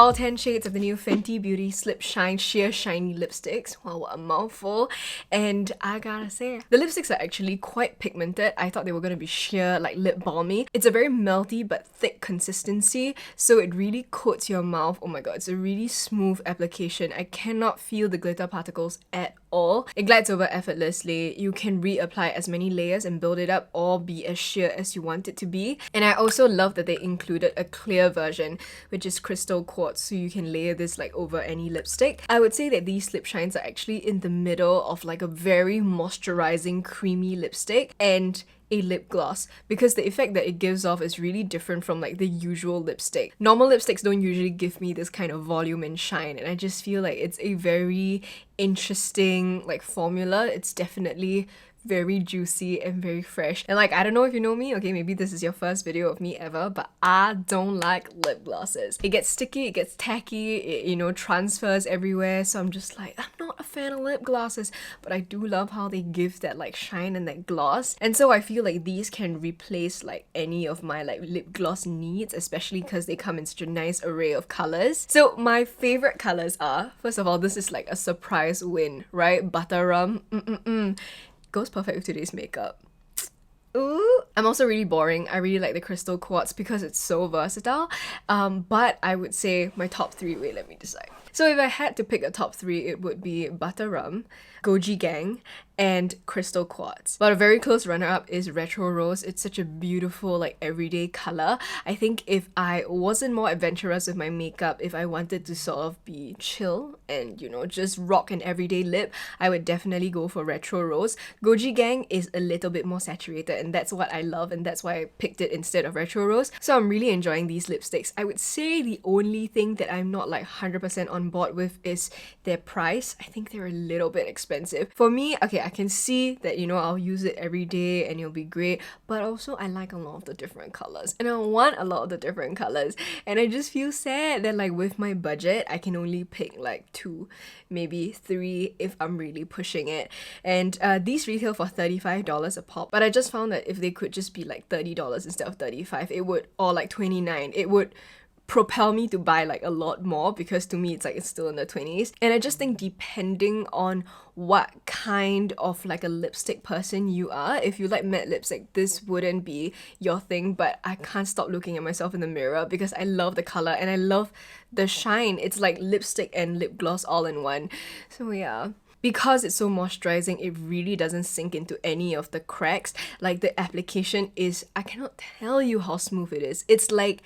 all 10 shades of the new Fenty Beauty Slip Shine Sheer Shiny Lipsticks. Wow, what a mouthful. And I gotta say, the lipsticks are actually quite pigmented. I thought they were gonna be sheer, like lip balmy. It's a very melty but thick consistency, so it really coats your mouth. Oh my god, it's a really smooth application. I cannot feel the glitter particles at all. It glides over effortlessly. You can reapply as many layers and build it up or be as sheer as you want it to be. And I also love that they included a clear version, which is crystal quartz, so you can layer this like over any lipstick. I would say that these slip shines are actually in the middle of like a very moisturizing creamy lipstick and a lip gloss, because the effect that it gives off is really different from like the usual lipstick. Normal lipsticks don't usually give me this kind of volume and shine, and I just feel like it's a very interesting like formula. It's definitely very juicy and very fresh. And like, I don't know if you know me, okay, maybe this is your first video of me ever, but I don't like lip glosses. It gets sticky, it gets tacky, it, you know, transfers everywhere, so I'm just like, I'm not a fan of lip glosses, but I do love how they give that like shine and that gloss. And so I feel like these can replace like any of my like lip gloss needs, especially because they come in such a nice array of colors. So my favorite colors are, first of all, this is like a surprise win, right? Butter rum, goes perfect with today's makeup. Ooh. I'm also really boring. I really like the crystal quartz because it's so versatile. But I would say my top three, wait, let me decide. So if I had to pick a top three, it would be Butter Rum, Goji Gang, and Crystal Quartz. But a very close runner-up is Retro Rose. It's such a beautiful, like, everyday color. I think if I wasn't more adventurous with my makeup, if I wanted to sort of be chill and, you know, just rock an everyday lip, I would definitely go for Retro Rose. Goji Gang is a little bit more saturated, and that's what I love, and that's why I picked it instead of Retro Rose. So I'm really enjoying these lipsticks. I would say the only thing that I'm not like 100% on board with is their price. I think they're a little bit expensive. For me, okay, I can see that, you know, I'll use it every day and it'll be great, but also I like a lot of the different colors and I want a lot of the different colors, and I just feel sad that like with my budget I can only pick like 2, maybe 3 if I'm really pushing it. And these retail for $35 a pop, but I just found that if they could just be like $30 instead of $35, it would, or like $29, it would propel me to buy like a lot more, because to me it's like it's still in the 20s. And I just think depending on what kind of like a lipstick person you are, if you like matte lipstick, this wouldn't be your thing, but I can't stop looking at myself in the mirror because I love the color and I love the shine. It's like lipstick and lip gloss all in one. So yeah. Because it's so moisturizing, it really doesn't sink into any of the cracks. Like the application is, I cannot tell you how smooth it is. It's like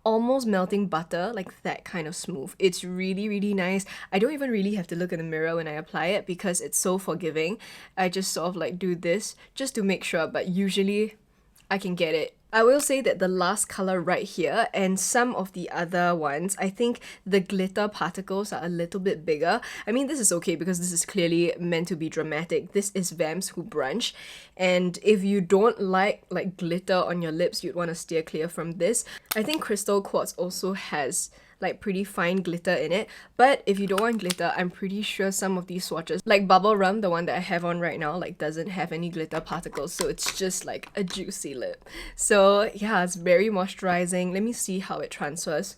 almost melting butter, like that kind of smooth. It's really, really nice. I don't even really have to look in the mirror when I apply it because it's so forgiving. I just sort of like do this just to make sure, but usually I can get it. I will say that the last color right here and some of the other ones, I think the glitter particles are a little bit bigger. I mean, this is okay because this is clearly meant to be dramatic. This is Vamps Who Brunch, and if you don't like glitter on your lips, you'd want to steer clear from this. I think Crystal Quartz also has like pretty fine glitter in it, but if you don't want glitter, I'm pretty sure some of these swatches, like Bubble Rum, the one that I have on right now, like doesn't have any glitter particles, so it's just like a juicy lip. So yeah, it's very moisturizing. Let me see how it transfers.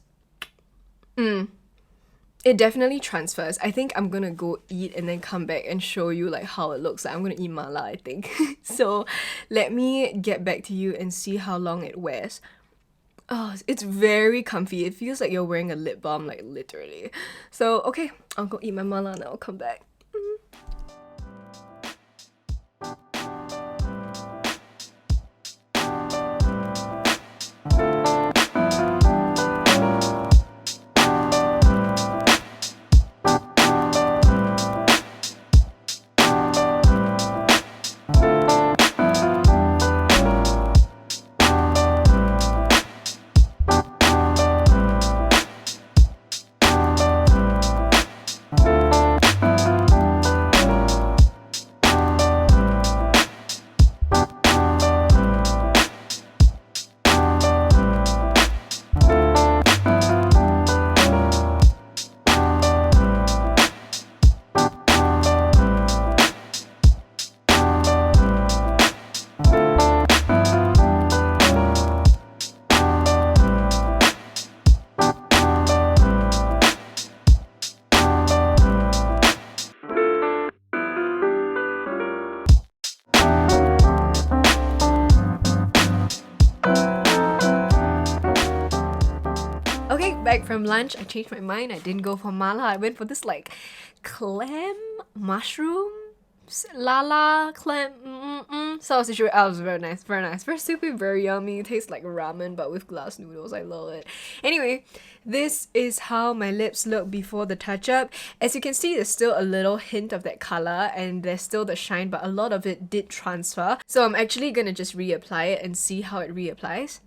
It definitely transfers. I think I'm gonna go eat and then come back and show you like how it looks like. I'm gonna eat mala, I think. So let me get back to you and see how long it wears. Oh, it's very comfy. It feels like you're wearing a lip balm, like literally. So, okay, I'll go eat my mala and I'll come back. back from lunch, I changed my mind. I didn't go for mala. I went for this like clam mushroom lala clam sausage. Oh, it was very nice, very soupy, very yummy. It tastes like ramen but with glass noodles. I love it. Anyway, this is how my lips look before the touch up. As you can see, there's still a little hint of that color and there's still the shine, but a lot of it did transfer. So I'm actually gonna just reapply it and see how it reapplies.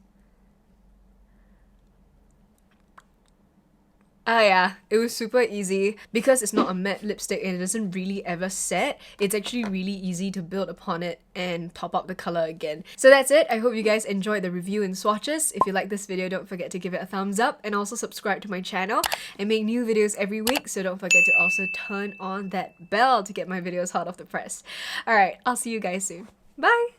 Ah yeah, it was super easy. Because it's not a matte lipstick and it doesn't really ever set, it's actually really easy to build upon it and top up the color again. So that's it. I hope you guys enjoyed the review in swatches. If you like this video, don't forget to give it a thumbs up and also subscribe to my channel. I make new videos every week, so don't forget to also turn on that bell to get my videos hot off the press. Alright, I'll see you guys soon. Bye!